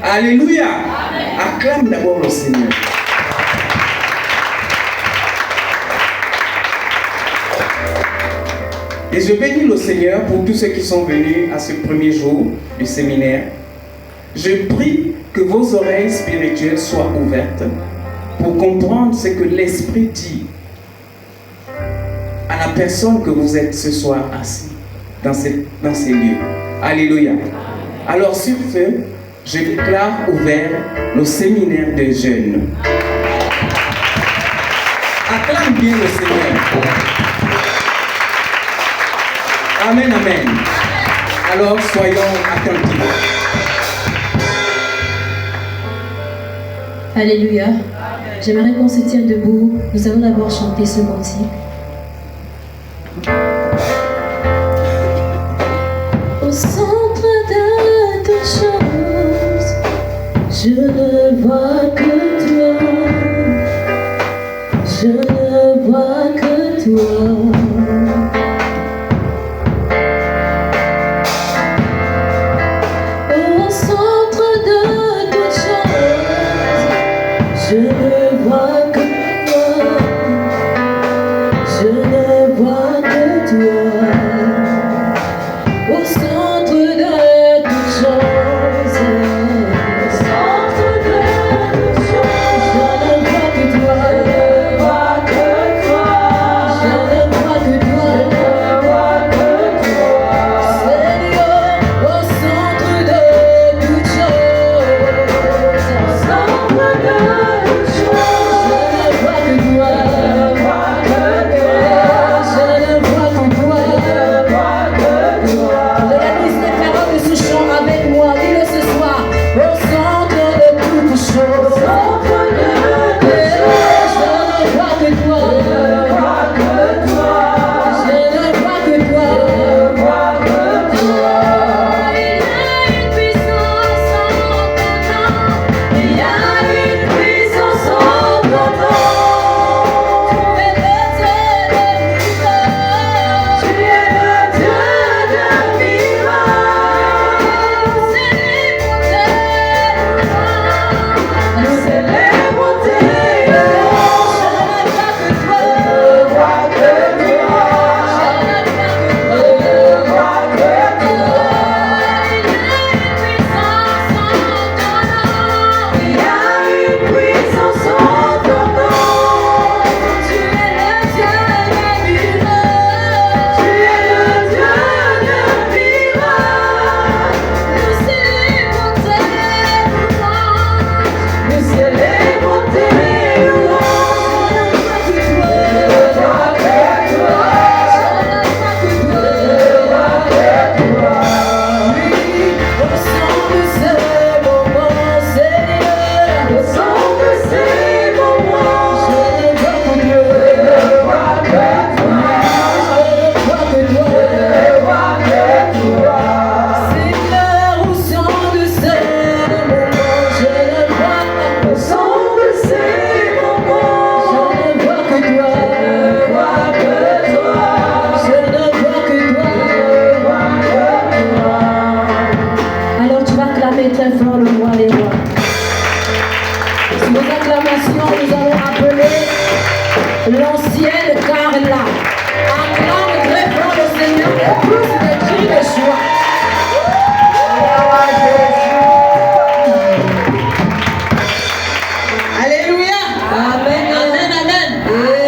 Alléluia. Acclame d'abord le Seigneur. Et je bénis le Seigneur pour tous ceux qui sont venus à ce premier jour du séminaire. Je prie que vos oreilles spirituelles soient ouvertes pour comprendre ce que l'Esprit dit à la personne que vous êtes ce soir assis dans ces lieux. Alléluia. Alors sur ce, je déclare ouvert le séminaire des jeunes. Acclame bien le Seigneur. Amen, amen. Alors soyons attentifs. Alléluia. J'aimerais qu'on se tienne debout. Nous allons d'abord chanter ce cantique. Au centre de toutes choses, je ne vois que toi. Je ne vois que toi. Au centre de toutes choses, je ne vois que toi. Je ne vois que toi. Au centre de toutes choses, au centre de toutes choses, je ne vois que toi. Je ne vois que toi. Je ne vois que toi. Seigneur, au centre de toutes choses, au centre de toutes choses, je ne vois que toi. Je ne vois que toi. Réalise les paroles de ce chant avec moi. Dis-le ce soir. Au centre de toutes choses, je ne vois que toi. Je ne vois que toi. Il y a une puissance en ton nom. Tu es le Dieu de miracles. Nous célébrons tes louanges. Je ne vois que toi. Je ne vois que toi. Il y a une puissance en ton nom. Tu es le Dieu des miracles. Tu es le Dieu de miracles. Nous célébrons tes louanges. Nous célébrons tes louanges. Je ne vois que toi. Je ne vois que toi. Oui, au son de ces moments, Seigneur, au son de ces moments, je ne vois que toi. Je ne vois que toi. Seigneur, au son de ces moments, je ne vois que toi. Au son de ces moments, je ne vois que toi. Je ne vois que toi. Alors tu vas clamer très fort le roi des rois. Sous nos acclamations, nous allons appeler l'ancienne Carla. Acclame très fort le Seigneur et pousse des cris de joie. Alléluia. Amen. Amen, amen.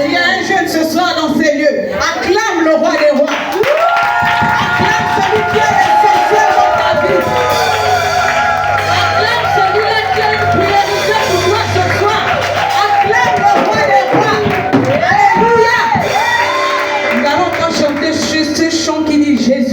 Il y a un jeune ce soir dans ces lieux. Acclame le roi des rois. Acclame celui qui est essentiel dans ta vie. Acclame celui-là qui a une priorité pour toi ce soir. Acclame le roi des rois. Alléluia. Nous allons encore chanter ce chant qui dit Jésus.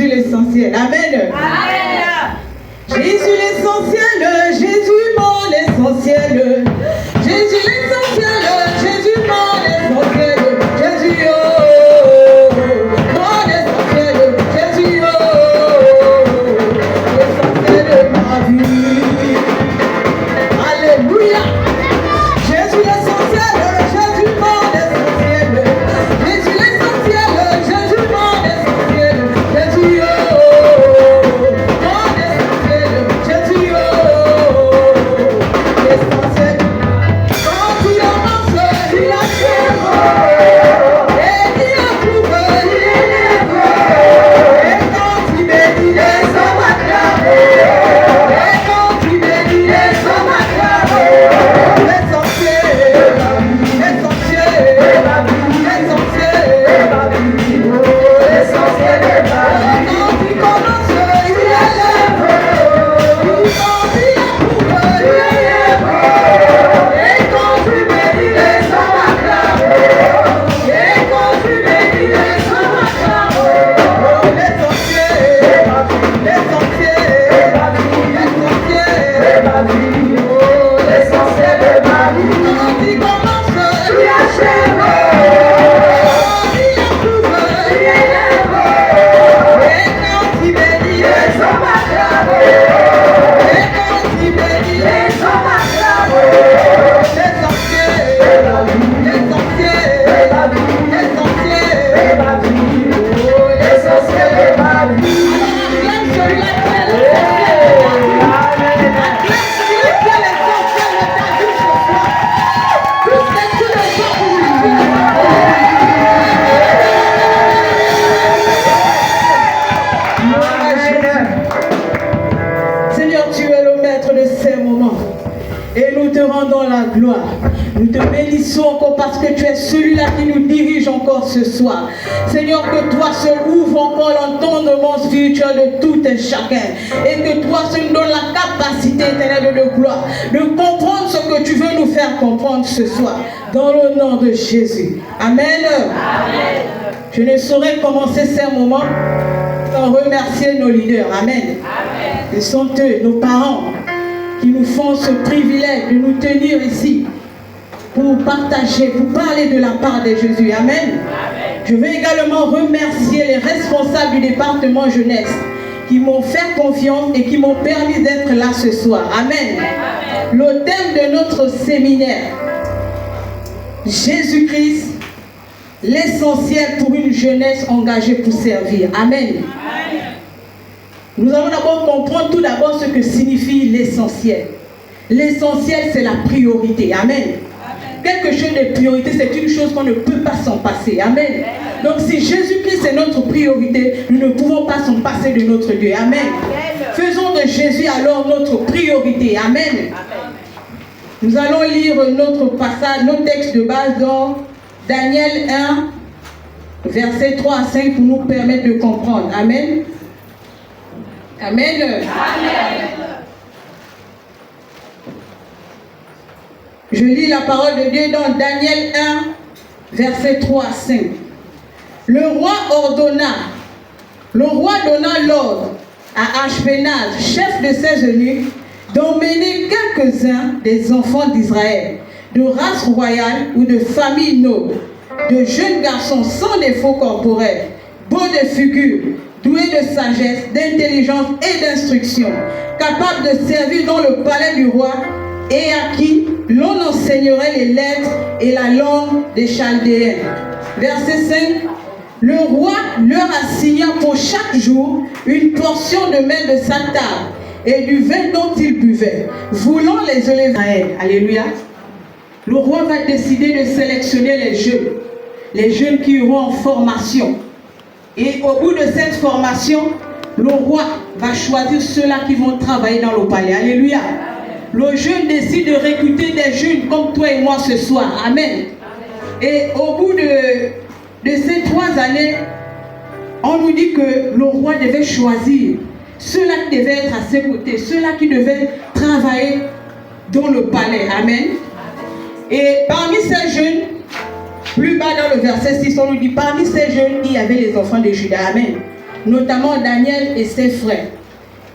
Seigneur, tu es le maître de ces moments. Et nous te rendons la gloire. Nous te bénissons encore parce que tu es celui-là qui nous dirige encore ce soir. Seigneur, que toi seul ouvre encore l'entendement spirituel de tout et chacun. Et que toi seul nous donne la capacité éternelle de gloire. De comprendre ce que tu veux nous faire comprendre ce soir. Dans le nom de Jésus. Amen. Amen. Je ne saurais commencer ces moments sans remercier nos leaders. Amen. Amen. Ce sont eux, nos parents, qui nous font ce privilège de nous tenir ici pour partager, pour parler de la part de Jésus. Amen. Amen. Je veux également remercier les responsables du département jeunesse qui m'ont fait confiance et qui m'ont permis d'être là ce soir. Amen. Amen. Le thème de notre séminaire, Jésus-Christ, l'essentiel pour une jeunesse engagée pour servir. Amen. Amen. Nous allons d'abord comprendre tout d'abord ce que signifie l'essentiel. L'essentiel, c'est la priorité. Amen. Amen. Quelque chose de priorité, c'est une chose qu'on ne peut pas s'en passer. Amen. Amen. Donc si Jésus-Christ est notre priorité, nous ne pouvons pas s'en passer de notre Dieu. Amen. Amen. Faisons de Jésus alors notre priorité. Amen. Amen. Nous allons lire notre passage, nos textes de base dans Daniel 1, versets 3 à 5 pour nous permettre de comprendre. Amen. Amen. Amen. Je lis la parole de Dieu dans Daniel 1, versets 3 à 5. Le roi donna l'ordre à Ashpenaz, chef de ses eunuques, d'emmener quelques-uns des enfants d'Israël, de race royale ou de famille noble, de jeunes garçons sans défaut corporel, beaux de figure, doués de sagesse, d'intelligence et d'instruction, capables de servir dans le palais du roi et à qui l'on enseignerait les lettres et la langue des Chaldéens. Verset 5. Le roi leur assigna pour chaque jour une portion de mets de sa table et du vin dont ils buvaient, voulant les élever. Alléluia. Le roi va décider de sélectionner les jeunes qui iront en formation. Et au bout de cette formation, le roi va choisir ceux-là qui vont travailler dans le palais. Alléluia. Le jeune décide de recruter des jeunes comme toi et moi ce soir. Amen. Et au bout de ces 3 années, on nous dit que le roi devait choisir ceux-là qui devaient être à ses côtés, ceux-là qui devaient travailler dans le palais. Amen. Et parmi ces jeunes, plus bas dans le verset 6, on nous dit, parmi ces jeunes, il y avait les enfants de Juda. Amen. Notamment Daniel et ses frères.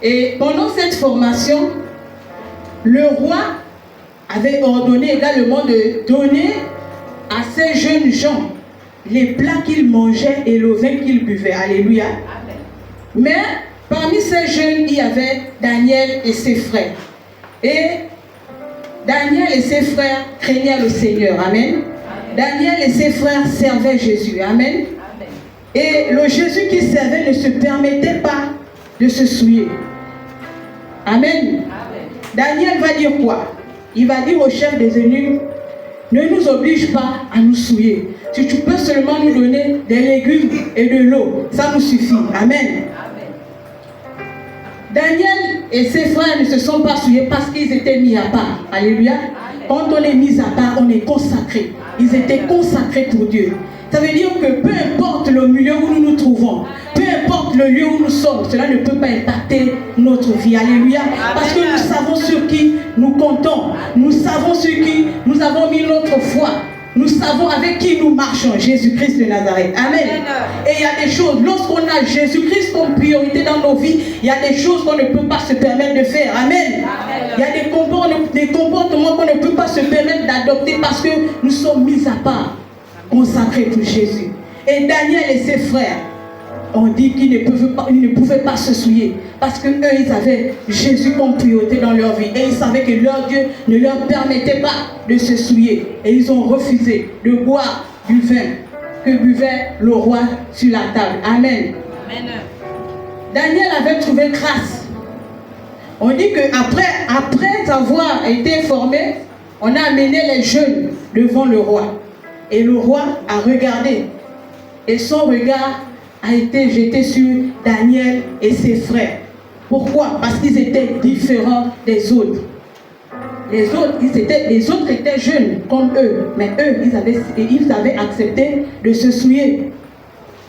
Et pendant cette formation, le roi avait ordonné également de donner à ces jeunes gens les plats qu'ils mangeaient et le vin qu'ils buvaient. Alléluia. Amen. Mais parmi ces jeunes, il y avait Daniel et ses frères. Et Daniel et ses frères craignaient le Seigneur. Amen. Daniel et ses frères servaient Jésus. Amen. Amen. Et le Jésus qu'ils servaient ne se permettait pas de se souiller. Amen. Amen. Daniel va dire quoi? Il va dire au chef des eunuques, ne nous oblige pas à nous souiller. Si tu peux seulement nous donner des légumes et de l'eau, ça nous suffit. Amen. Amen. Daniel et ses frères ne se sont pas souillés parce qu'ils étaient mis à part. Alléluia. Amen. Quand on est mis à part, on est consacré. Ils étaient consacrés pour Dieu. Ça veut dire que peu importe le milieu où nous nous trouvons, peu importe le lieu où nous sommes, cela ne peut pas impacter notre vie. Alléluia. Parce que nous savons sur qui nous comptons. Nous savons sur qui nous avons mis notre foi. Nous savons avec qui nous marchons, Jésus-Christ de Nazareth. Amen. Et il y a des choses, lorsqu'on a Jésus-Christ comme priorité dans nos vies, il y a des choses qu'on ne peut pas se permettre de faire. Amen. Il y a des comportements qu'on ne peut pas se permettre d'adopter parce que nous sommes mis à part, consacrés pour Jésus. Et Daniel et ses frères, on dit qu'ils ne pouvaient pas se souiller. Parce qu'eux, ils avaient Jésus comme priorité dans leur vie. Et ils savaient que leur Dieu ne leur permettait pas de se souiller. Et ils ont refusé de boire du vin que buvait le roi sur la table. Amen. Amen. Daniel avait trouvé grâce. On dit qu'après avoir été formé, on a amené les jeunes devant le roi. Et le roi a regardé. Et son regard a été jeté sur Daniel et ses frères. Pourquoi? Parce qu'ils étaient différents des autres. Les autres étaient jeunes comme eux. Mais eux, ils avaient accepté de se souiller.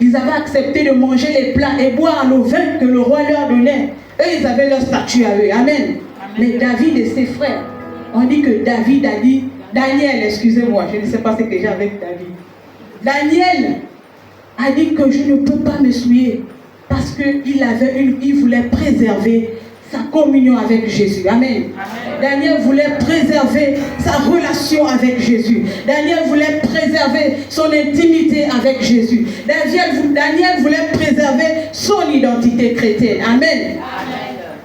Ils avaient accepté de manger les plats et boire le vin que le roi leur donnait. Eux, ils avaient leur statut à eux. Amen. Amen. Mais David et ses frères, on dit que David a dit, Daniel, excusez-moi, je ne sais pas ce que j'ai avec David. Daniel a dit que je ne peux pas me souiller parce qu'il voulait préserver sa communion avec Jésus. Amen. Amen. Daniel voulait préserver sa relation avec Jésus. Daniel voulait préserver son intimité avec Jésus. Daniel voulait préserver son identité chrétienne. Amen. Amen.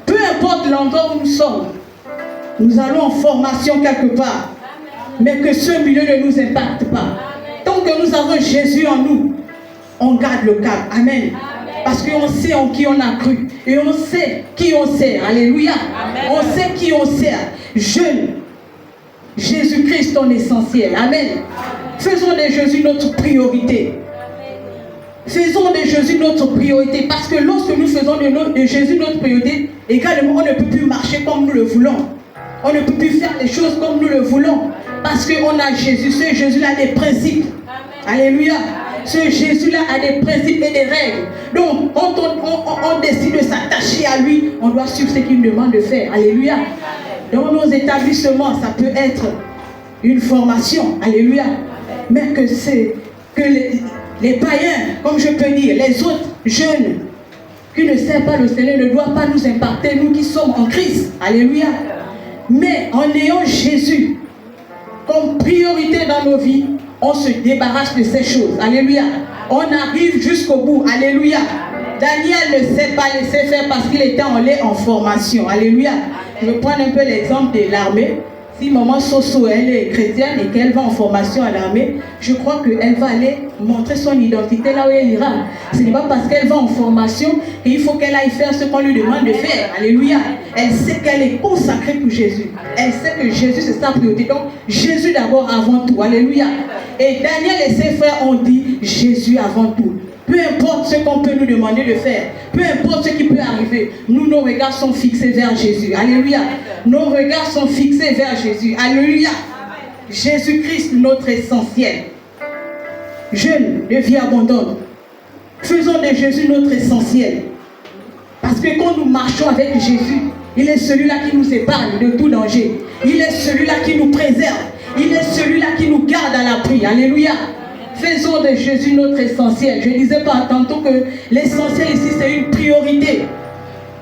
Peu importe l'endroit où nous sommes, nous allons en formation quelque part, mais que ce milieu ne nous impacte pas. Tant que nous avons Jésus en nous, on garde le cap. Amen. Parce qu'on sait en qui on a cru. Et on sait qui on sert. Alléluia. Amen. On sait qui on sert. Jeune. Jésus-Christ, ton essentiel. Amen. Faisons de Jésus notre priorité. Faisons de Jésus notre priorité. Parce que lorsque nous faisons de Jésus notre priorité, également, on ne peut plus marcher comme nous le voulons. On ne peut plus faire les choses comme nous le voulons. Parce qu'on a Jésus. Ce Jésus-là a des principes. Amen. Alléluia. Ce Jésus-là a des principes et des règles. Donc, quand on décide de s'attacher à lui, on doit suivre ce qu'il nous demande de faire. Alléluia. Dans nos établissements, ça peut être une formation. Alléluia. Mais que les païens, comme je peux dire, les autres jeunes qui ne servent pas le Seigneur ne doivent pas nous impacter, nous qui sommes en Christ. Alléluia. Mais en ayant Jésus comme priorité dans nos vies, on se débarrasse de ces choses. Alléluia. On arrive jusqu'au bout. Alléluia. Daniel ne s'est pas laissé faire parce qu'il était en formation. Alléluia. Je vais prendre un peu l'exemple de l'armée. Si maman Soso, elle est chrétienne et qu'elle va en formation à l'armée, je crois qu'elle va aller montrer son identité là où elle ira. Ce n'est pas parce qu'elle va en formation qu'il faut qu'elle aille faire ce qu'on lui demande de faire. Alléluia. Elle sait qu'elle est consacrée pour Jésus. Elle sait que Jésus c'est sa priorité. Donc Jésus d'abord avant tout. Alléluia. Et Daniel et ses frères ont dit Jésus avant tout. Peu importe ce qu'on peut nous demander de faire, peu importe ce qui peut arriver, nous, nos regards sont fixés vers Jésus. Alléluia. Nos regards sont fixés vers Jésus. Alléluia. Jésus-Christ, notre essentiel. Jeunes de vie abondante, faisons de Jésus notre essentiel. Parce que quand nous marchons avec Jésus, il est celui-là qui nous épargne de tout danger. Il est celui-là qui nous préserve. Il est celui-là qui nous garde à l'abri. Alléluia. Faisons de Jésus notre essentiel. Je disais pas tantôt que l'essentiel ici c'est une priorité.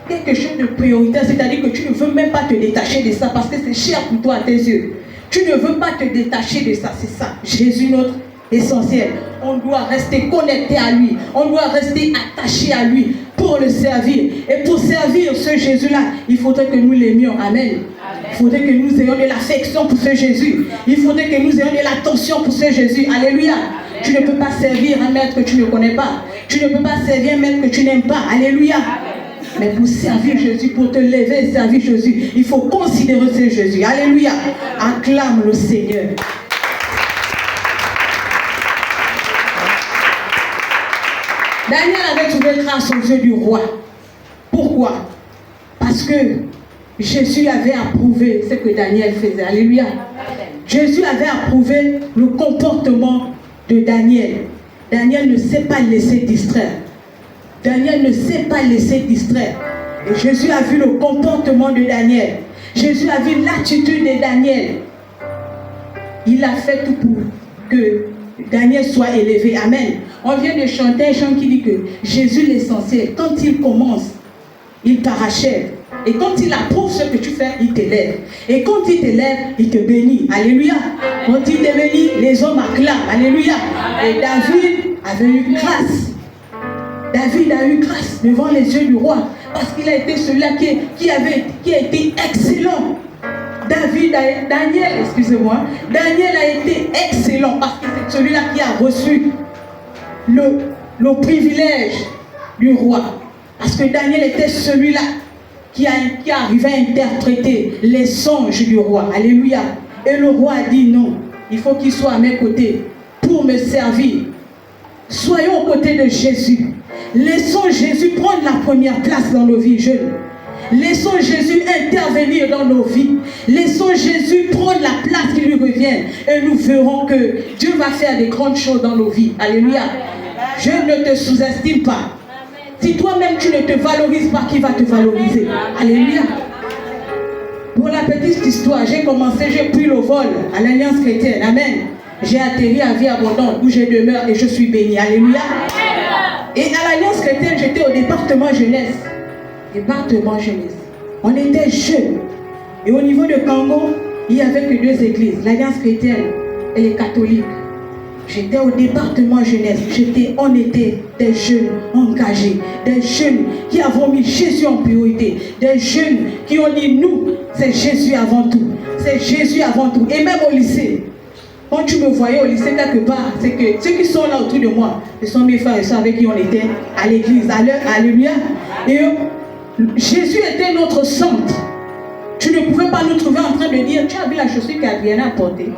Quelque chose de prioritaire, c'est-à-dire que tu ne veux même pas te détacher de ça parce que c'est cher pour toi à tes yeux. Tu ne veux pas te détacher de ça, c'est ça. Jésus notre essentiel. On doit rester connecté à lui. On doit rester attaché à lui pour le servir. Et pour servir ce Jésus-là, il faudrait que nous l'aimions. Amen. Il faudrait que nous ayons de l'affection pour ce Jésus. Il faudrait que nous ayons de l'attention pour ce Jésus. Alléluia. Tu ne peux pas servir un maître que tu ne connais pas. Tu ne peux pas servir un maître que tu n'aimes pas. Alléluia. Mais pour servir Jésus, pour te lever et servir Jésus, il faut considérer ce Jésus. Alléluia. Acclame le Seigneur. Daniel avait trouvé grâce aux yeux du roi. Pourquoi? Parce que Jésus avait approuvé ce que Daniel faisait. Alléluia. Jésus avait approuvé le comportement de Daniel. Daniel ne s'est pas laissé distraire. Daniel ne s'est pas laissé distraire. Et Jésus a vu le comportement de Daniel. Jésus a vu l'attitude de Daniel. Il a fait tout pour que Daniel soit élevé. Amen. On vient de chanter un chant qui dit que Jésus l'essentiel, quand il commence, il parachève. Et quand il approuve ce que tu fais, il t'élève. Et quand il t'élève, il te bénit. Alléluia. Quand il te bénit, les hommes acclament. Alléluia. Et David avait eu grâce David a eu grâce devant les yeux du roi parce qu'il a été celui-là qui a été excellent. Daniel a été excellent parce que c'est celui-là qui a reçu le privilège du roi. Parce que Daniel était celui-là qui arrivait à interpréter les songes du roi. Alléluia. Et le roi a dit non, il faut qu'il soit à mes côtés pour me servir. Soyons aux côtés de Jésus. Laissons Jésus prendre la première place dans nos vies jeunes. Laissons Jésus intervenir dans nos vies. Laissons Jésus prendre la place qui lui revient. Et nous verrons que Dieu va faire des grandes choses dans nos vies. Alléluia. Je ne te sous-estime pas. Si toi-même tu ne te valorises pas, qui va te valoriser? Alléluia. Pour la petite histoire, j'ai pris le vol à l'Alliance chrétienne. Amen. J'ai atterri à Vie Abondante où je demeure et je suis béni. Alléluia. Et à l'Alliance chrétienne, j'étais au département jeunesse. On était jeunes. Et au niveau de Congo, il n'y avait que 2 églises, l'Alliance chrétienne et les catholiques. J'étais au département jeunesse. On était des jeunes engagés, des jeunes qui avons mis Jésus en priorité, des jeunes qui ont dit nous, c'est Jésus avant tout. C'est Jésus avant tout. Et même au lycée, quand tu me voyais au lycée quelque part, c'est que ceux qui sont là autour de moi, ce sont mes frères et sœurs avec qui on était à l'église. Alléluia. Et Jésus était notre centre. Tu ne pouvais pas nous trouver en train de dire, tu as vu la chaussure qu'Adriana a portée.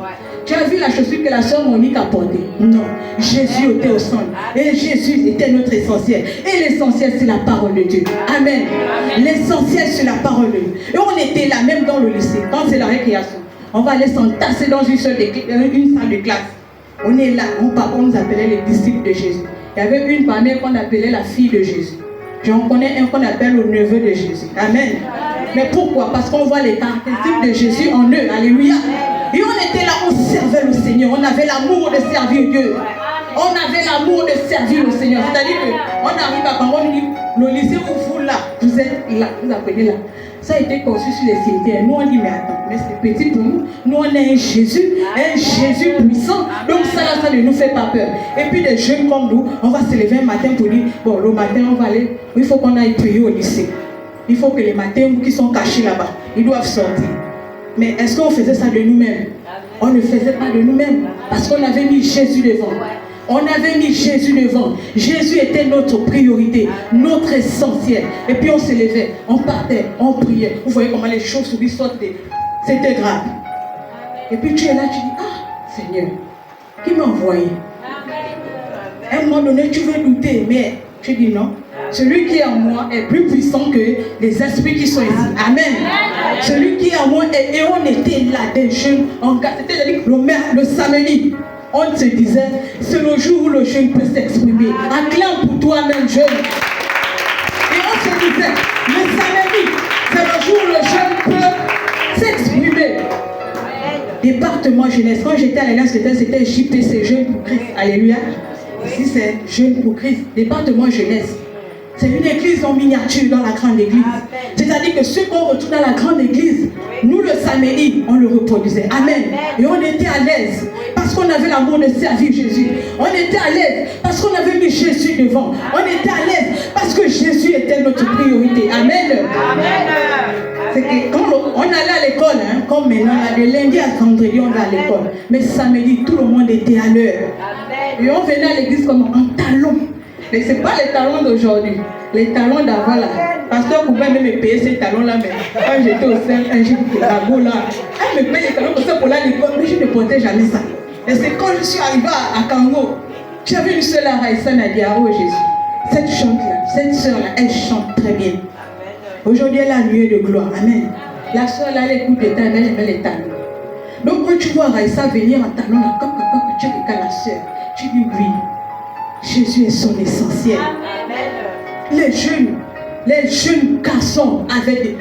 Tu as vu la chaussure que la sœur Monique a portée. Non, Jésus était au centre. Et Jésus était notre essentiel. Et l'essentiel, c'est la parole de Dieu. Amen. L'essentiel, c'est la parole de Dieu. Et on était là, même dans le lycée, quand c'est la récréation. On va aller s'entasser dans une salle de classe. On est là, on nous appelait les disciples de Jésus. Il y avait une parmi eux qu'on appelait la fille de Jésus. J'en connais un qu'on appelle le neveu de Jésus. Amen. Mais pourquoi? Parce qu'on voit les caractéristiques de Jésus en eux. Alléluia. Et on était là, on servait le Seigneur. On avait l'amour de servir Dieu. On avait l'amour de servir le Seigneur. C'est-à-dire qu'on arrive à Congo, on dit, le lycée où vous là, vous êtes là, vous apprenez là. Ça a été conçu sur les cimetières. Nous on dit, mais attends, mais c'est petit pour nous. Nous on est un Jésus puissant. Donc ça ne nous fait pas peur. Et puis des jeunes comme nous, on va se lever un matin pour dire, bon, le matin on va aller, il faut qu'on aille prier au lycée. Il faut que les matins qui sont cachés là-bas, ils doivent sortir. Mais est-ce qu'on faisait ça de nous-mêmes? On ne faisait pas de nous-mêmes parce qu'on avait mis Jésus devant. On avait mis Jésus devant. Jésus était notre priorité, notre essentiel. Et puis on se levait, on partait, on priait. Vous voyez comment les chauves-souris sautaient. C'était grave. Et puis tu es là, tu dis, ah, Seigneur, qui m'a envoyé? À un moment donné, tu veux douter, mais tu dis non. Celui qui est en moi est plus puissant que les esprits qui sont ici. Amen. Celui qui est en moi, et on était là, des jeunes en cas. C'est-à-dire le samedi, on se disait, c'est le jour où le jeune peut s'exprimer. Acclame pour toi-même, jeune. Et on se disait, le samedi, c'est le jour où le jeune peut s'exprimer. Département jeunesse. Quand j'étais à l'Alliance, c'était JPC, Jeune pour Christ. Alléluia. Ici, c'est Jeune pour Christ. Département jeunesse. C'est une église en miniature dans la grande église. C'est-à-dire que ce qu'on retrouve dans la grande église, nous le samedi, on le reproduisait. Amen. Et on était à l'aise parce qu'on avait l'amour de servir Jésus. On était à l'aise parce qu'on avait mis Jésus devant. On était à l'aise parce que Jésus était notre priorité. Amen. C'est que quand on allait à l'école, hein, comme maintenant, de lundi à vendredi, on va à l'école. Mais samedi, tout le monde était à l'heure. Et on venait à l'église comme en talon. Et ce n'est pas les talons d'aujourd'hui, les talons d'avant là. Pasteur pouvait même me payer ces talons là, mais quand j'étais au sein, un jour de la là, elle me paye les talons comme ça pour aller à l'école, mais je ne portais jamais ça. Et c'est quand je suis arrivé à Congo, j'avais une seule à Raïssa Nadia, oh Jésus. Cette chante-là, cette soeur-là, elle chante très bien. Aujourd'hui, elle a une nuée de gloire. Amen. La soeur là, elle écoute les talons, elle aimait les talons. Donc quand tu vois Raïssa venir en talons là, comme tu regardes la soeur, tu dis oui. Jésus est son essentiel. Les jeunes garçons avaient des...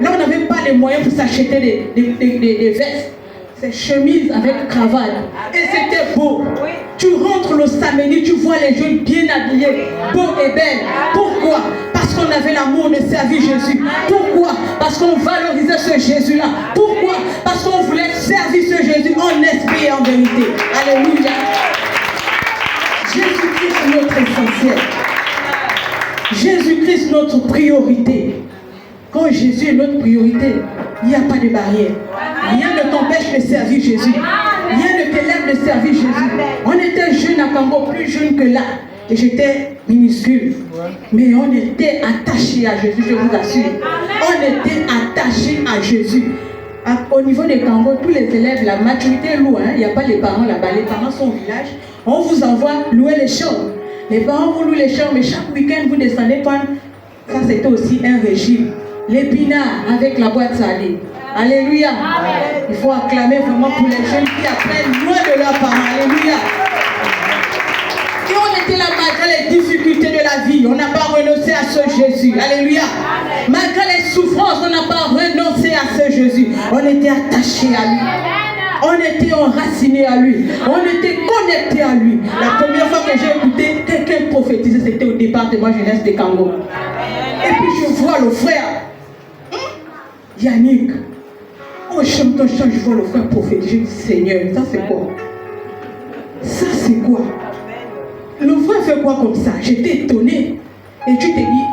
Là, on n'avait pas les moyens pour s'acheter des vestes. Ces chemises avec cravate. Et c'était beau. Tu rentres le samedi, tu vois les jeunes bien habillés, beaux et belles. Pourquoi? Parce qu'on avait l'amour de servir Jésus. Pourquoi? Parce qu'on valorisait ce Jésus-là. Pourquoi? Parce qu'on voulait servir ce Jésus en esprit et en vérité. Alléluia. Jésus-Christ est notre essentiel. Jésus-Christ, notre priorité. Quand Jésus est notre priorité, il n'y a pas de barrière. Rien ne t'empêche de servir Jésus. Rien ne t'élève de servir Jésus. On était jeunes à Congo, plus jeunes que là. Et j'étais minuscule. Mais on était attachés à Jésus, je vous assure. On était attachés à Jésus. Au niveau des Congo, tous les élèves, la maturité est loin. Il n'y a pas les parents là-bas. Les parents sont au village. On vous envoie louer les champs. Les parents vous louent les champs, mais chaque week-end, vous descendez prendre. Ça, c'était aussi un régime. L'épinard avec la boîte salée. Alléluia. Il faut acclamer vraiment pour les jeunes qui apprennent loin de leurs parents. Alléluia. Et on était là malgré les difficultés de la vie. On n'a pas renoncé à ce Jésus. Alléluia. Malgré les souffrances, on n'a pas renoncé à ce Jésus. On était attachés à lui. On était enracinés à lui. On était connectés à lui. La première fois que j'ai écouté quelqu'un prophétiser, c'était au département jeunesse de Congo. Et puis je vois le frère Yannick. On chante, je vois le frère prophétiser. Je dis, Seigneur, ça c'est quoi? Ça c'est quoi? Le frère fait quoi comme ça? J'étais étonné. Et tu te dis,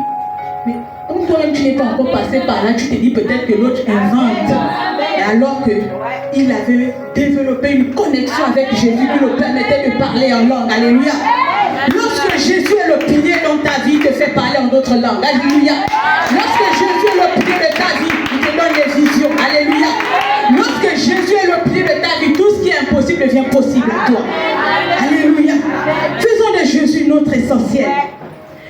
mais comme toi-même tu n'es pas encore passé par là, tu te dis peut-être que l'autre invente. Et alors qu'il avait développé une connexion avec Jésus qui le permettait de parler en langue. Alléluia. Lorsque Jésus est le pilier dans ta vie, il te fait parler en d'autres langues. Alléluia. Lorsque Jésus est le pilier de ta vie, il te donne des visions. Alléluia. Lorsque Jésus est le pilier de ta vie, tout ce qui est impossible devient possible à toi. Alléluia. Faisons de Jésus notre essentiel.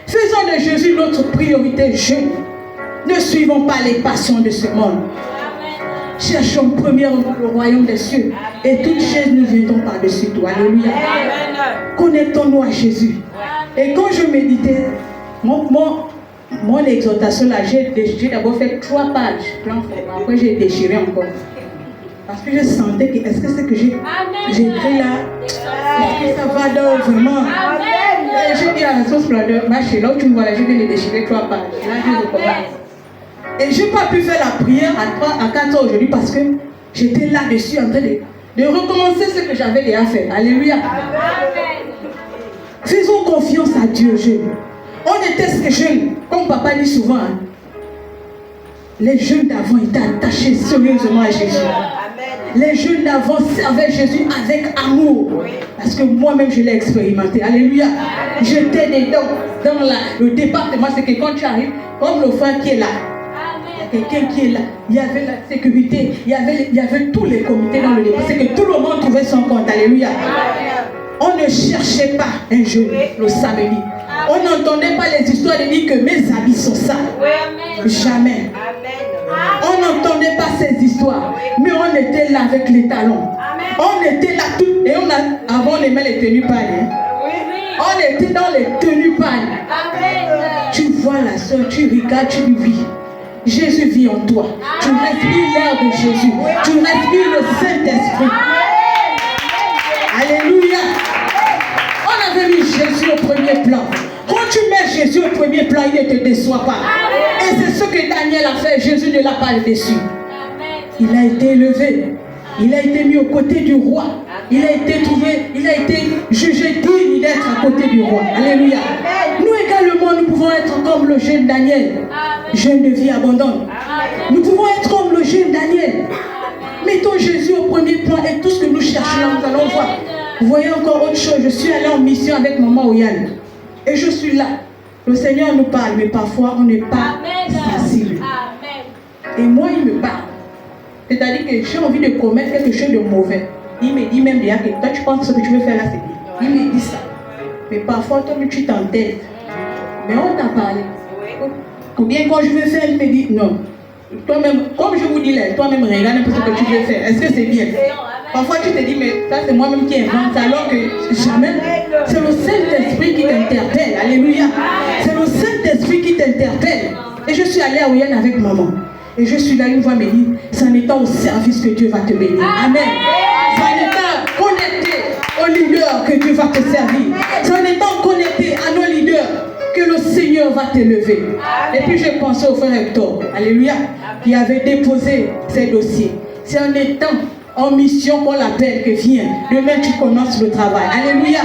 Faisons de Jésus notre priorité jeune. Ne suivons pas les passions de ce monde. Cherchons premièrement le royaume des cieux et toutes choses nous viendront par-dessus tout. Alléluia. Connectons-nous à Jésus. Et quand je méditais, mon exhortation là, j'ai d'abord fait 3 pages. Après j'ai déchiré encore. Parce que je sentais que, est-ce que c'est que j'ai écrit là, est-ce que ça va dans vraiment? Et j'ai dit à la sauce splendeur, ma chérie, là où tu me vois là, je viens de déchirer 3 pages. Là, je recommence. Et je n'ai pas pu faire la prière à 4 heures aujourd'hui parce que j'étais là-dessus en train de recommencer ce que j'avais déjà fait. Alléluia. Faisons confiance à Dieu, jeunes. On était jeunes, comme papa dit souvent. Hein. Les jeunes d'avant étaient attachés sérieusement à Jésus. Les jeunes d'avant servaient Jésus avec amour. Parce que moi-même, je l'ai expérimenté. Alléluia. J'étais dedans. Dans le département, c'est que quand tu arrives, comme le frère qui est là, il y a quelqu'un qui est là. Il y avait la sécurité. Il y avait tous les comités dans le département. C'est que tout le monde trouvait son compte. Alléluia. On ne cherchait pas un jeune le samedi. On n'entendait pas les histoires de dire que mes habits sont sales. Jamais. On n'entendait pas ces histoires. Mais on était là avec les talons. On était là tout. Et avant on aimait les tenues pâles. On était dans les tenues pâles. Tu vois la soeur, tu regardes, tu lui vis. Jésus vit en toi. Tu respires l'air de Jésus. Tu respires le Saint-Esprit. Alléluia. On avait mis Jésus au premier plan. Quand tu mets Jésus au premier plan, il ne te déçoit pas. Et c'est ce que Daniel a fait. Jésus ne l'a pas déçu. Il a été élevé. Il a été mis aux côtés du roi. Il a été trouvé, il a été jugé digne d'être à côté du roi. Alléluia. Nous également, nous pouvons être comme le jeune Daniel. Jeune de vie abondante. Nous pouvons être comme le jeune Daniel. Mettons Jésus au premier plan et tout ce que nous cherchons, nous allons voir. Vous voyez encore autre chose. Je suis allé en mission avec maman Oyane. Et je suis là. Le Seigneur nous parle, mais parfois on n'est pas sensible. Et moi, il me parle. C'est-à-dire que j'ai envie de commettre quelque chose de mauvais. Il me dit même déjà que toi, tu penses que ce que tu veux faire là, c'est bien. Il me dit ça. Mais parfois, toi, tu t'entêtes. Mais on t'a parlé. Ou bien quand je veux faire, il me dit non. Toi-même, comme je vous dis là, toi-même regarde un peu ce que tu veux faire. Est-ce que c'est bien? Parfois tu te dis, mais ça c'est moi-même qui invente, alors que jamais. C'est le Saint-Esprit qui t'interpelle. Alléluia. C'est le Saint-Esprit qui t'interpelle. Et je suis allée à Ouyen avec maman. Et je suis là, une fois me dit, c'est en étant au service que Dieu va te bénir. Amen. C'est en étant connecté aux leaders que Dieu va te servir. C'est en étant connecté à nos leaders que le Seigneur va t'élever. Et puis je pensais au frère Hector, alléluia, qui avait déposé ses dossiers. C'est en étant en mission qu'on l'appelle que viens. Demain tu commences le travail. Alléluia.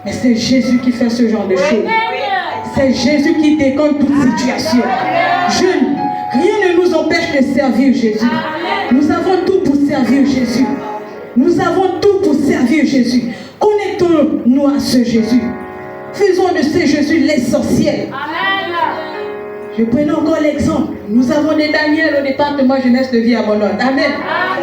Mais c'est Jésus qui fait ce genre de choses. C'est Jésus qui décompte toute situation. Jeunes, rien ne nous empêche de servir Jésus. Nous avons tout pour servir Jésus. Nous avons tout pour servir Jésus. Connectons-nous à ce Jésus. Faisons de ce Jésus l'essentiel. Je prenais encore l'exemple. Nous avons des Daniel au département jeunesse de vie abondante. Amen.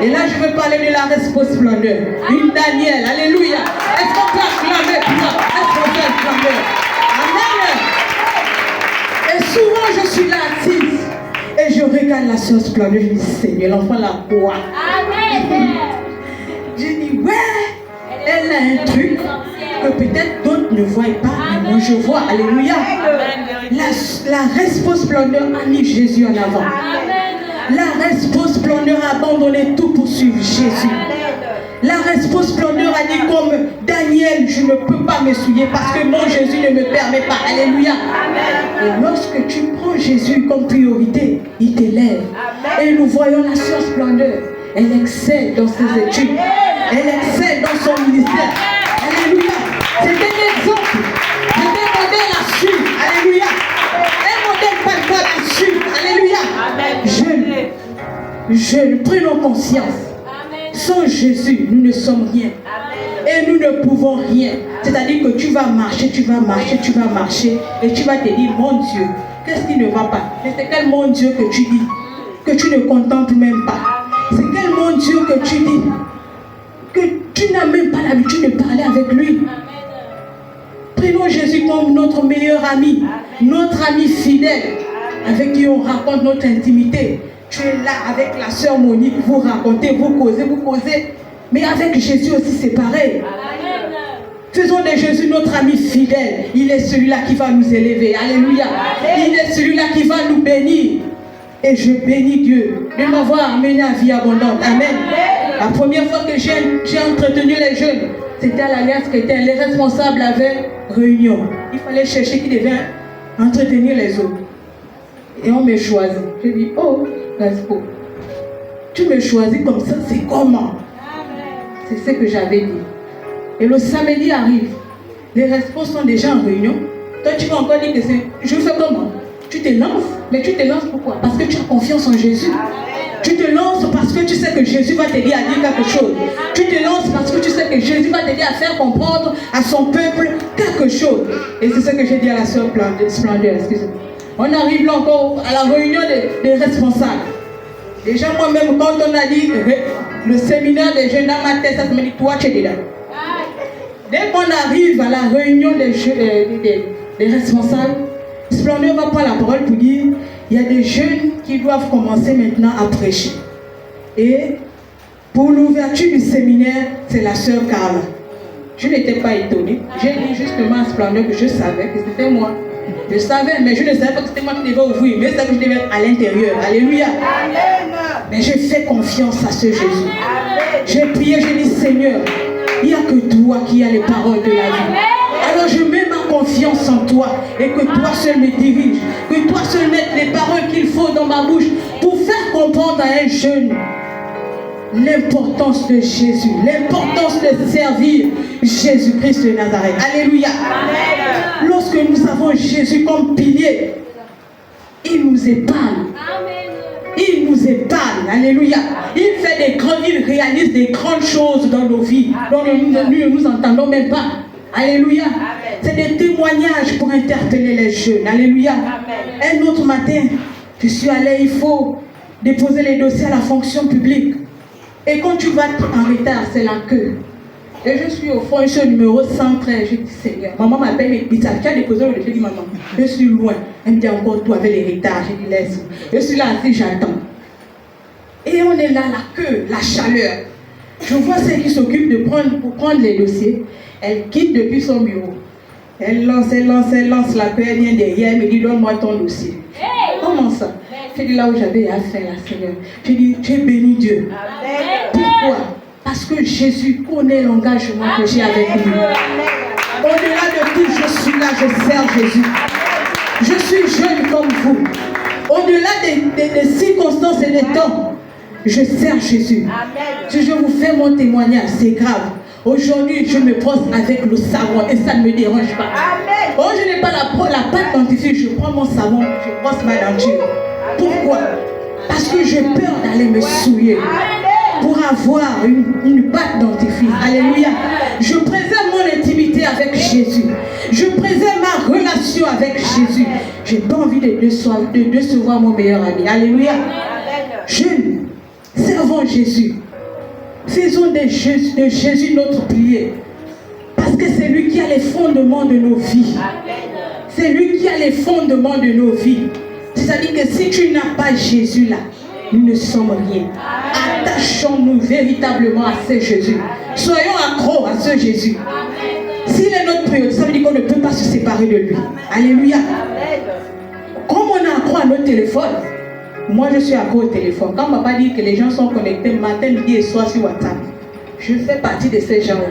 Et là, je veux parler de la responsable splendeur. Une Daniel. Alléluia. Est-ce qu'on peut acclamer pour la responsable splendeur? Amen. Et souvent, je suis là assise. Et je regarde la sœur splendeur. Je dis, Seigneur, l'enfant la voit. Amen. Je dis, ouais, elle a un truc que peut-être d'autres ne voient pas, mais moi je vois. Alléluia. La responsable splendeur a mis Jésus en avant. La responsable splendeur a abandonné tout pour suivre Jésus. La responsable splendeur a dit comme Daniel, je ne peux pas me souiller parce que mon Jésus ne me permet pas. Alléluia. Et lorsque tu prends Jésus comme priorité, il t'élève. Et nous voyons la sœur splendeur. Elle excelle dans ses études. Elle excelle dans son ministère. Alléluia. C'est un exemple. Je vais modèle à suivre. Alléluia. Un modèle pas de à suivre. Alléluia. Jeunes, prenons conscience. Sans Jésus, nous ne sommes rien. Et nous ne pouvons rien. C'est-à-dire que tu vas marcher, et tu vas te dire, mon Dieu, qu'est-ce qui ne va pas? Mais c'est quel mon Dieu que tu dis, que tu ne contemples même pas? C'est quel mon Dieu que tu dis, que tu n'as même pas l'habitude de parler avec lui? Prenons Jésus comme notre meilleur ami, notre ami fidèle, avec qui on raconte notre intimité. Tu es là avec la sœur Monique, vous racontez, vous causez. Mais avec Jésus aussi, c'est pareil. Faisons de Jésus notre ami fidèle. Il est celui-là qui va nous élever. Alléluia. Il est celui-là qui va nous bénir. Et je bénis Dieu de m'avoir amené à vie abondante. Amen. La première fois que j'ai entretenu les jeunes, c'était à l'Alliance chrétienne. Les responsables avaient réunion. Il fallait chercher qui devait entretenir les autres. Et on me choisit. Je dis, oh, Gaspo, tu me choisis comme ça, c'est comment? C'est ce que j'avais dit. Et le samedi arrive. Les responsables sont déjà en réunion. Toi, tu vas encore dire que c'est... Je fais comment? Tu te lances. Mais tu te lances pourquoi? Parce que tu as confiance en Jésus. Tu te lances parce que tu sais que Jésus va t'aider à dire quelque chose. Tu te lances parce que tu sais que Jésus va t'aider à faire comprendre à son peuple quelque chose. Et c'est ce que j'ai dit à la sœur Splendeur. Excusez-moi. On arrive là encore à la réunion des responsables. Déjà moi-même, quand on a dit le séminaire des jeunes dans ma tête, ça me dit, toi tu es dedans. Dès qu'on arrive à la réunion des responsables, Splendeur va prendre la parole pour dire, il y a des jeunes qui doivent commencer maintenant à prêcher. Et pour l'ouverture du séminaire, c'est la sœur Carla. Je n'étais pas étonnée. J'ai dit justement à Splendeur que je savais que c'était moi. Je savais, mais je ne savais pas que c'était moi qui devais ouvrir. Mais c'est que je devais être à l'intérieur. Alléluia. Amen. Mais j'ai fait confiance à ce Jésus. J'ai prié, j'ai dit, Seigneur, il n'y a que toi qui as les paroles de la vie. Alors je mets ma confiance en toi et que toi seul me dirige. Que toi seul mettes les paroles qu'il faut dans ma bouche pour faire comprendre à un jeune l'importance de Jésus, l'importance de servir Jésus-Christ de Nazareth. Alléluia. Amen. Lorsque nous avons Jésus comme pilier, il nous épargne. Il nous épargne. Alléluia. Il réalise des grandes choses dans nos vies dont nous ne nous entendons même pas. Alléluia. C'est des témoignages pour interpeller les jeunes. Alléluia. Amen. Un autre matin, je suis allé, il faut déposer les dossiers à la fonction publique. Et quand tu vas en retard, c'est la queue. Et je suis au fond, je suis au numéro 113. Je dis, Seigneur, maman m'appelle et dit, tu as déposé le dossier. Je dis, maman, je suis loin. Elle me dit encore, toi avec les retards. Je dis, laisse. Je suis là assis, j'attends. Et on est là, la queue, la chaleur. Je vois celle qui s'occupe pour prendre les dossiers. Elle quitte depuis son bureau. Elle lance la queue, elle vient derrière, elle me dit, donne-moi ton dossier. Comment ça? Je dis là où j'avais affaire à Seigneur. Je dis, j'ai béni Dieu. Amen. Pourquoi? Parce que Jésus connaît l'engagement que j'ai avec lui. Au-delà de tout, je suis là, je sers Jésus. Je suis jeune comme vous. Au-delà des circonstances et des temps, je sers Jésus. Amen. Si je vous fais mon témoignage, c'est grave. Aujourd'hui, je me brosse avec le savon et ça ne me dérange pas. Amen. Oh, je n'ai pas la pâte dentifrice, je prends mon savon, je brosse ma denture. Pourquoi? Parce que j'ai peur d'aller me souiller pour avoir une pâte dentifrice. Alléluia. Je préserve mon intimité avec Jésus. Je préserve ma relation avec Jésus. Je n'ai pas envie de décevoir mon meilleur ami. Alléluia. Jeunes, servons Jésus. Faisons de Jésus notre pilier. Parce que c'est lui qui a les fondements de nos vies. C'est lui qui a les fondements de nos vies. C'est-à-dire que si tu n'as pas Jésus là, nous ne sommes rien. Attachons-nous véritablement à ce Jésus. Soyons accros à ce Jésus. S'il est notre priorité, ça veut dire qu'on ne peut pas se séparer de lui. Alléluia. Comme on est accro à notre téléphone, moi je suis accro au téléphone. Quand on va pas dire que les gens sont connectés matin, midi et soir sur WhatsApp, je fais partie de ces gens-là.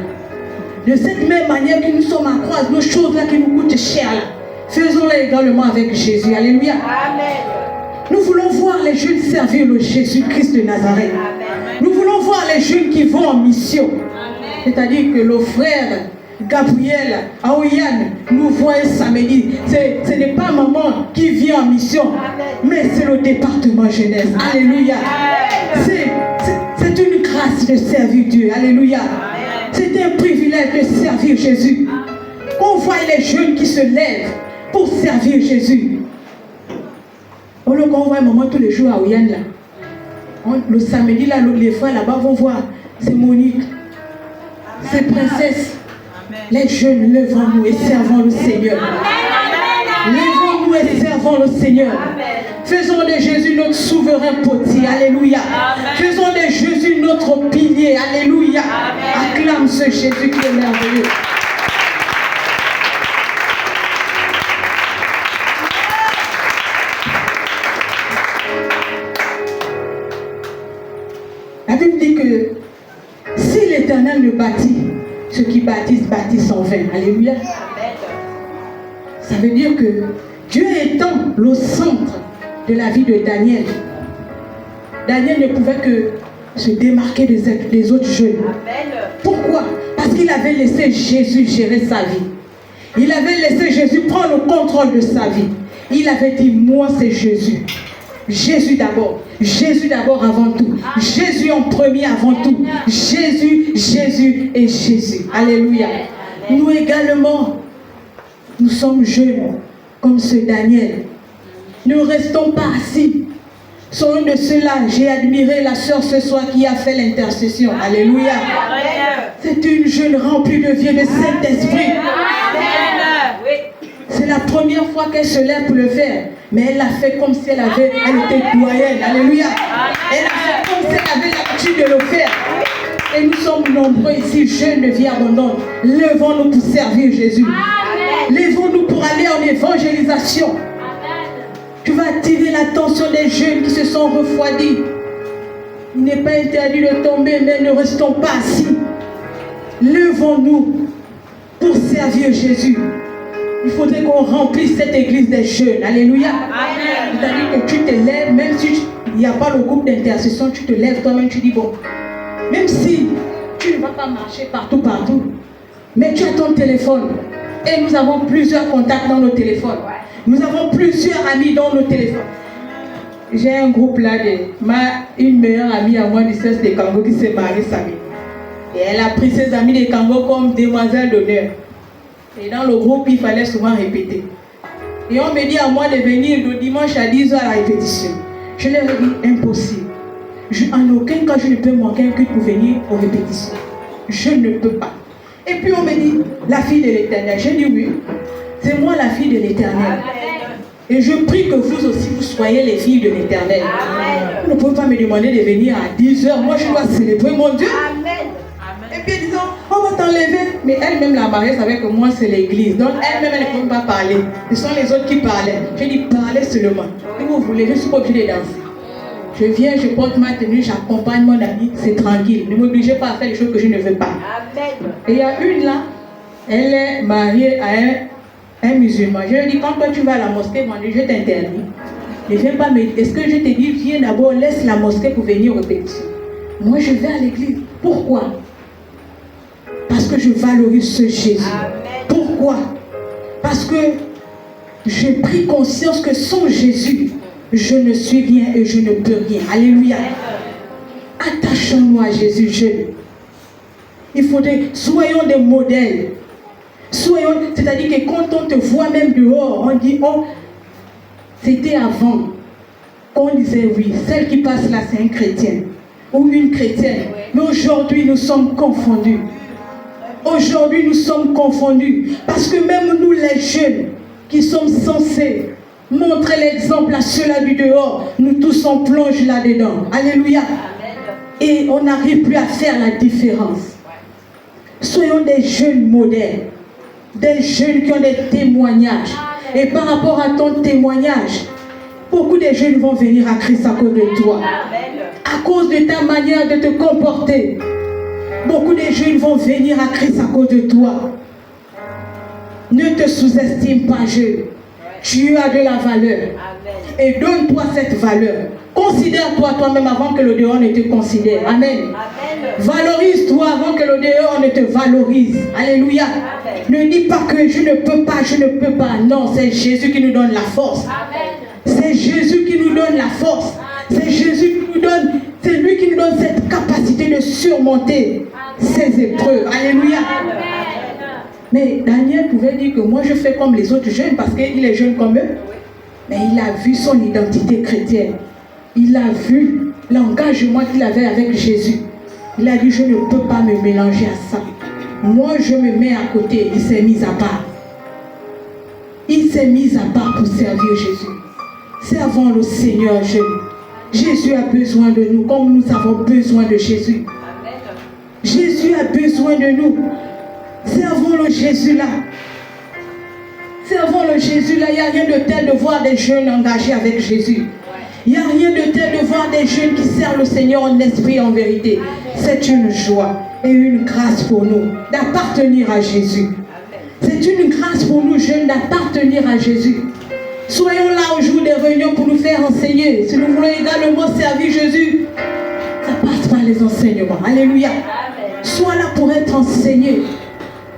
De cette même manière que nous sommes accro à nos choses là qui nous coûtent cher là, faisons-les également avec Jésus. Alléluia. Amen. Nous voulons voir les jeunes servir le Jésus-Christ de Nazareth. Amen. Nous voulons voir les jeunes qui vont en mission. C'est-à-dire que le frère Gabriel Aoyan nous voit un samedi. Ce n'est pas maman qui vient en mission, mais c'est le département jeunesse. Alléluia. C'est une grâce de servir Dieu. Alléluia. C'est un privilège de servir Jésus. On voit les jeunes qui se lèvent pour servir Jésus. On le voit un moment tous les jours à Oyan là. Le samedi là, les frères là-bas vont voir. C'est Monique. C'est Princesse. Les jeunes, levons-nous et servons le Seigneur. Levons-nous et servons le Seigneur. Faisons de Jésus notre souverain potier. Alléluia. Faisons de Jésus notre pilier. Alléluia. Acclame ce Jésus qui est merveilleux. La Bible dit que si l'Éternel ne bâtit, ceux qui bâtissent, bâtissent en vain. Alléluia. Ça veut dire que Dieu étant le centre de la vie de Daniel, Daniel ne pouvait que se démarquer des autres jeunes. Pourquoi? Parce qu'il avait laissé Jésus gérer sa vie. Il avait laissé Jésus prendre le contrôle de sa vie. Il avait dit, moi c'est Jésus. Jésus d'abord. Jésus d'abord avant tout. Jésus en premier avant tout. Jésus, Jésus et Jésus. Alléluia. Nous également, nous sommes jeunes comme ce Daniel. Ne restons pas assis. Soyons de ceux-là. J'ai admiré la sœur ce soir qui a fait l'intercession. Alléluia. C'est une jeune remplie de vie de Saint-Esprit. C'est la première fois qu'elle se lève pour le faire. Mais elle l'a fait comme si elle était doyenne. Alléluia. Elle a fait comme si elle avait l'habitude de le faire. Et nous sommes nombreux ici, jeunes de vie abondante. Levons-nous pour servir Jésus. Levons-nous pour aller en évangélisation. Tu vas attirer l'attention des jeunes qui se sont refroidis. Il n'est pas interdit de tomber, mais ne restons pas assis. Levons-nous pour servir Jésus. Il faudrait qu'on remplisse cette église des jeunes. Alléluia. C'est-à-dire que tu te lèves, même si il n'y a pas le groupe d'intercession, tu te lèves toi-même, tu dis bon, même si tu ne vas pas marcher partout, mais tu as ton téléphone. Et nous avons plusieurs contacts dans nos téléphones. Nous avons plusieurs amis dans nos téléphones. J'ai un groupe là une meilleure amie à moi du CES des Cangos qui s'est mariée samedi. Et elle a pris ses amis des Cangos comme demoiselles d'honneur. Et dans le groupe, il fallait souvent répéter. Et on me dit à moi de venir le dimanche à 10h à la répétition. Je leur ai dit, impossible. En aucun cas, je ne peux manquer un culte pour venir aux répétitions. Je ne peux pas. Et puis on me dit, la fille de l'Éternel. J'ai dit oui, c'est moi la fille de l'Éternel. Et je prie que vous aussi, vous soyez les filles de l'Éternel. Vous ne pouvez pas me demander de venir à 10h. Moi, je dois célébrer mon Dieu. Et puis disons, on va t'enlever. Mais elle-même, la mariée, savait que moi, c'est l'église. Donc elle-même, elle ne peut pas parler. Ce sont les autres qui parlaient. J'ai dit, parlez seulement. Si vous voulez, je ne suis pas obligée de danser. Je viens, je porte ma tenue, j'accompagne mon ami, c'est tranquille. Ne m'obligez pas à faire les choses que je ne veux pas. Et il y a une là, elle est mariée à un musulman. Je lui ai dit, quand toi tu vas à la mosquée, je t'interdis. Ne viens pas me dire, est-ce que je te dis, viens d'abord, laisse la mosquée pour venir au répétition. Moi, je vais à l'église. Pourquoi? Parce que je valorise ce Jésus. Pourquoi? Parce que j'ai pris conscience que sans Jésus, je ne suis rien et je ne peux rien. Alléluia. Attachons-nous à Jésus, jeunes. Il faudrait, soyons des modèles. C'est-à-dire que quand on te voit même dehors, on dit, oh, c'était avant. On disait, oui, celle qui passe là, c'est un chrétien ou une chrétienne. Mais aujourd'hui, nous sommes confondus. Aujourd'hui, nous sommes confondus. Parce que même nous, les jeunes, qui sommes censés montrer l'exemple à ceux-là du dehors, nous tous on plonge là-dedans. Alléluia. Et on n'arrive plus à faire la différence. Soyons des jeunes modèles. Des jeunes qui ont des témoignages. Et par rapport à ton témoignage, beaucoup de jeunes vont venir à Christ à cause de toi. À cause de ta manière de te comporter. Beaucoup de jeunes vont venir à Christ à cause de toi. Ne te sous-estime pas, jeune. Tu as de la valeur. Et donne-toi cette valeur. Considère-toi toi-même avant que le dehors ne te considère. Amen. Valorise-toi avant que le dehors ne te valorise. Alléluia. Ne dis pas que je ne peux pas, je ne peux pas. Non, c'est Jésus qui nous donne la force. C'est Jésus qui nous donne la force. C'est Jésus qui nous donne, c'est lui qui nous donne cette capacité de surmonter ces épreuves. Alléluia. Mais Daniel pouvait dire que moi je fais comme les autres jeunes parce qu'il est jeune comme eux. Mais il a vu son identité chrétienne. Il a vu l'engagement qu'il avait avec Jésus. Il a dit, je ne peux pas me mélanger à ça. Moi, je me mets à côté. Il s'est mis à part. Il s'est mis à part pour servir Jésus. Servons le Seigneur jeune. Jésus a besoin de nous comme nous avons besoin de Jésus. Jésus a besoin de nous. Servons le Jésus là. Servons le Jésus là. Il n'y a rien de tel de voir des jeunes engagés avec Jésus. Il n'y a rien de tel de voir des jeunes qui servent le Seigneur en esprit et en vérité. C'est une joie et une grâce pour nous d'appartenir à Jésus. C'est une grâce pour nous jeunes d'appartenir à Jésus. Soyons là au jour des réunions pour nous faire enseigner. Si nous voulons également servir Jésus, ça passe par les enseignements. Alléluia. Sois là pour être enseigné.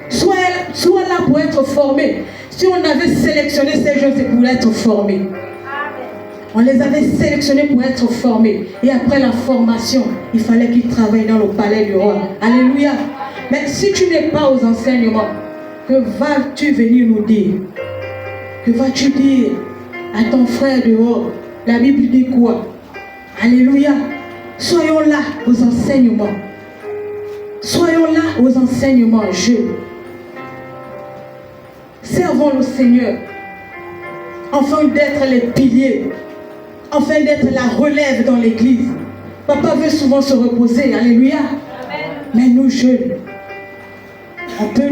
Sois là pour être formé. Si on avait sélectionné ces jeunes, c'est pour être formés. On les avait sélectionnés pour être formés. Et après la formation, il fallait qu'ils travaillent dans le palais du roi. Alléluia. Mais si tu n'es pas aux enseignements, que vas-tu venir nous dire? Que vas-tu dire à ton frère dehors? La Bible dit quoi? Alléluia. Soyons là aux enseignements. Soyons là aux enseignements, jeunes. Servons le Seigneur. Afin d'être les piliers. Afin d'être la relève dans l'église. Papa veut souvent se reposer. Alléluia. Mais nous jeunes, on peut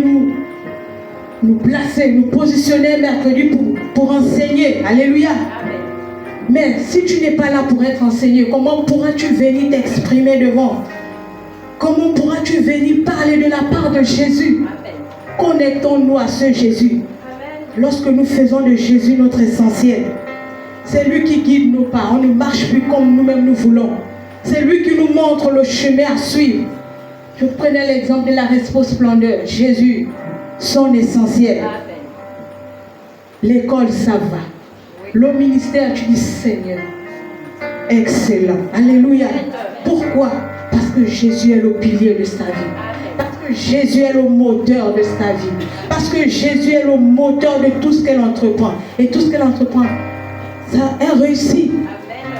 nous placer, nous positionner mercredi pour enseigner. Alléluia. Mais si tu n'es pas là pour être enseigné, comment pourras-tu venir t'exprimer devant? Comment pourras-tu venir parler de la part de Jésus? Connectons-nous à ce Jésus. Lorsque nous faisons de Jésus notre essentiel, c'est lui qui guide nos pas. On ne marche plus comme nous-mêmes nous voulons. C'est lui qui nous montre le chemin à suivre. Je prenais l'exemple de la Respo Splendeur. Jésus, son essentiel. L'école, ça va. Le ministère, tu dis Seigneur. Excellent. Alléluia. Pourquoi? Parce que Jésus est le pilier de sa vie. Parce que Jésus est le moteur de sa vie. Parce que Jésus est le moteur de tout ce qu'elle entreprend. Et tout ce qu'elle entreprend, ça est réussi.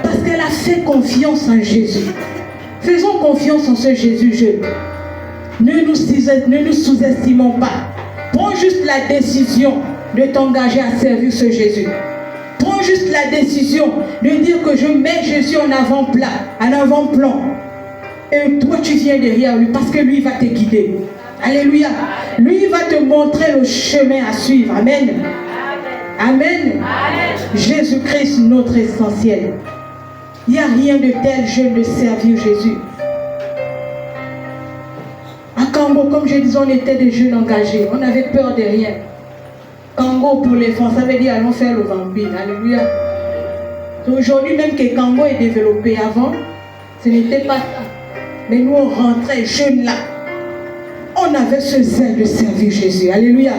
Parce qu'elle a fait confiance en Jésus. Faisons confiance en ce Jésus jeune. Ne nous sous-estimons pas. Prends juste la décision de t'engager à servir ce Jésus. Prends juste la décision de dire que je mets Jésus en avant-plan. Et toi tu viens derrière lui parce que lui va te guider. Alléluia. Lui va te montrer le chemin à suivre. Amen. Amen. Jésus-Christ, notre essentiel. Il n'y a rien de tel jeune de servir Jésus. À Kango, comme je disais, on était des jeunes engagés. On avait peur de rien. Kango pour les femmes, ça veut dire allons faire le vampire. Alléluia. Aujourd'hui, même que Kango est développé avant, ce n'était pas ça. Mais nous, on rentrait jeunes là. On avait ce zèle de servir Jésus. Alléluia.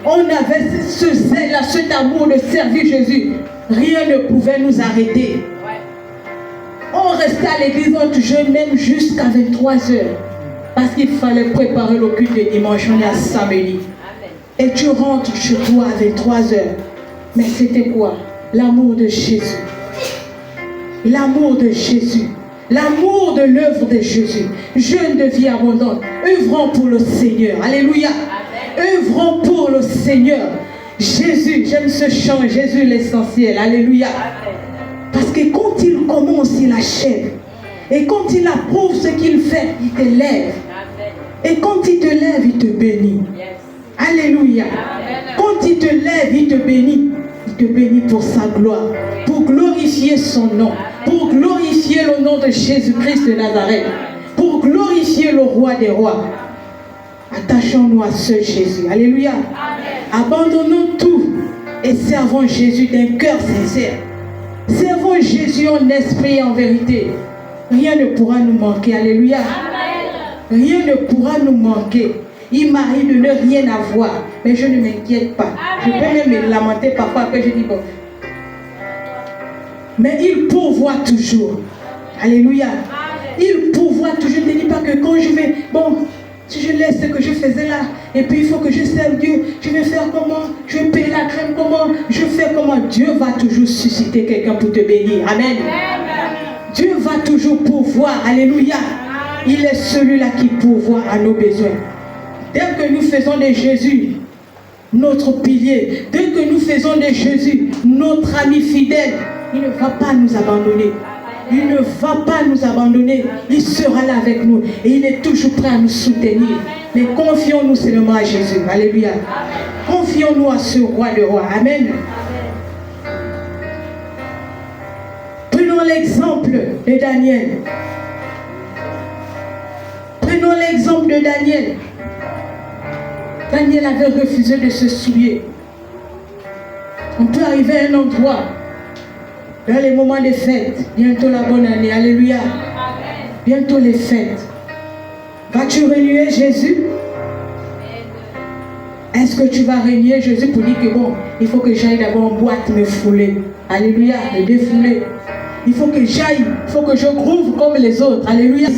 on avait ce zèle-là, cet amour de servir Jésus. Rien ne pouvait nous arrêter. On restait à l'église, on jeûnait même jusqu'à 23h. Parce qu'il fallait préparer le culte de dimanche, on est à samedi. Et tu rentres chez toi à 23h. Mais c'était quoi? L'amour de Jésus. L'amour de Jésus. L'amour de l'œuvre de Jésus. Jeûne de vie abondante. Œuvrons pour le Seigneur. Alléluia. Œuvrons pour le Seigneur. Jésus, j'aime ce chant. Jésus l'essentiel. Alléluia. Parce que quand il commence, il achève. Et quand il approuve ce qu'il fait, il te lève. Et quand il te lève, il te bénit. Alléluia. Quand il te lève, il te bénit. Il te bénit pour sa gloire. Pour glorifier son nom. Pour glorifier le nom de Jésus-Christ de Nazareth. Pour glorifier le roi des rois. Attachons-nous à ce Jésus. Alléluia. Abandonnons tout et servons Jésus d'un cœur sincère. Servons Jésus en esprit et en vérité. Rien ne pourra nous manquer. Alléluia. Rien ne pourra nous manquer. Il m'arrive de ne rien avoir, mais je ne m'inquiète pas. Je peux même me lamenter parfois, après je dis bon. Mais il pourvoit toujours. Alléluia. Il pourvoit toujours. Ne dis pas que quand je vais, bon, si je laisse ce que je faisais là, et puis il faut que je serve Dieu, je vais faire comment? Je vais payer la crème comment? Je fais comment? Dieu va toujours susciter quelqu'un pour te bénir. Amen. Dieu va toujours pourvoir. Alléluia. Il est celui-là qui pourvoit à nos besoins. Dès que nous faisons de Jésus notre pilier, dès que nous faisons de Jésus notre ami fidèle, il ne va pas nous abandonner. Il ne va pas nous abandonner. Il sera là avec nous. Et il est toujours prêt à nous soutenir. Mais confions-nous seulement à Jésus. Alléluia. Confions-nous à ce roi de rois. Amen. Prenons l'exemple de Daniel. Prenons l'exemple de Daniel. Daniel avait refusé de se souiller. On peut arriver à un endroit, dans les moments des fêtes, bientôt la bonne année, alléluia, bientôt les fêtes. Vas-tu renier Jésus? Est-ce que tu vas renier Jésus pour dire que bon, il faut que j'aille d'abord en boîte me fouler, alléluia, me défouler. Il faut que j'aille, il faut que je groove comme les autres, alléluia.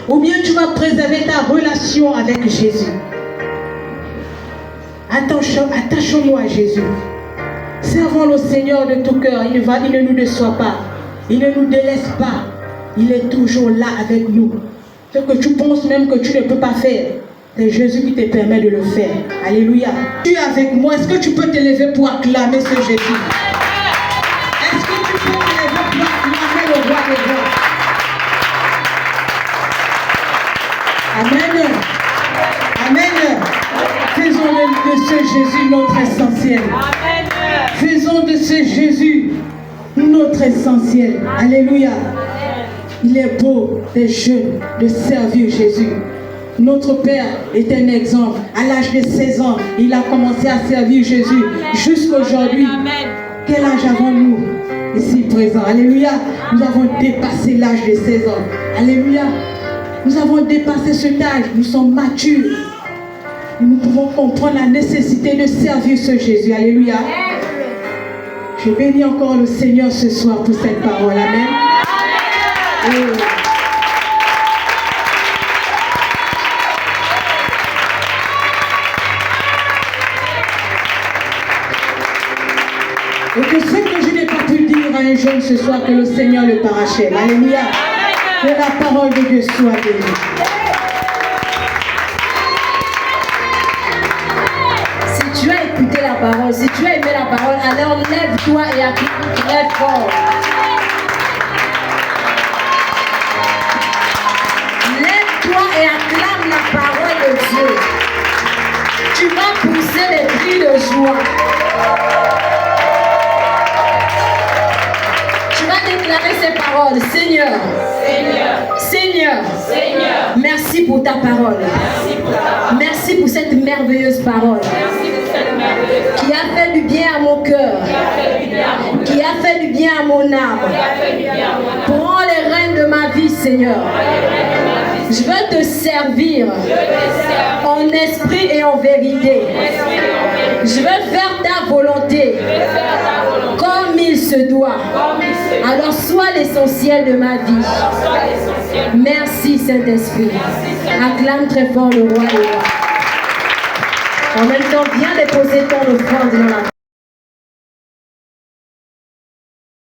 Ou bien tu vas préserver ta relation avec Jésus. Attachons-nous à Jésus. Servons le Seigneur de tout cœur. Il ne nous déçoit pas. Il ne nous délaisse pas. Il est toujours là avec nous. Ce que tu penses même que tu ne peux pas faire, c'est Jésus qui te permet de le faire. Alléluia. Tu es avec moi. Est-ce que tu peux te lever pour acclamer ce Jésus? Est-ce que tu peux te lever pour acclamer le roi des rois? Amen. Amen. Faisons de ce Jésus notre essentiel. Faisons de ce Jésus notre essentiel. Alléluia. Il est beau des jeunes de servir Jésus. Notre Père est un exemple. À l'âge de 16 ans, il a commencé à servir Jésus. Jusqu'à aujourd'hui. Quel âge avons-nous ici présent? Alléluia. Nous avons dépassé l'âge de 16 ans. Alléluia. Nous avons dépassé cet âge. Nous sommes matures. Nous pouvons comprendre la nécessité de servir ce Jésus. Alléluia. Je bénis encore le Seigneur ce soir pour cette parole. Amen. Et que ce que je n'ai pas pu dire à un jeune ce soir, que le Seigneur le parachève. Alléluia. Que la parole de Dieu soit bénie. Si tu as écouté la parole, si tu as aimé la parole, alors lève-toi et acclame très fort. Lève-toi et acclame la parole de Dieu. Tu vas pousser des cris de joie. Tu vas déclarer ces paroles. Seigneur, Seigneur, merci pour ta parole. Merci pour cette merveilleuse parole qui a fait du bien à mon cœur, qui a fait du bien à mon âme. Prends les rênes de ma vie, Seigneur. Je veux te servir en esprit et en vérité. Je veux faire ta volonté comme il se doit. Alors sois l'essentiel de ma vie. Merci Saint-Esprit. Acclame très fort le roi des rois. En même temps, viens déposer ton offrande dans la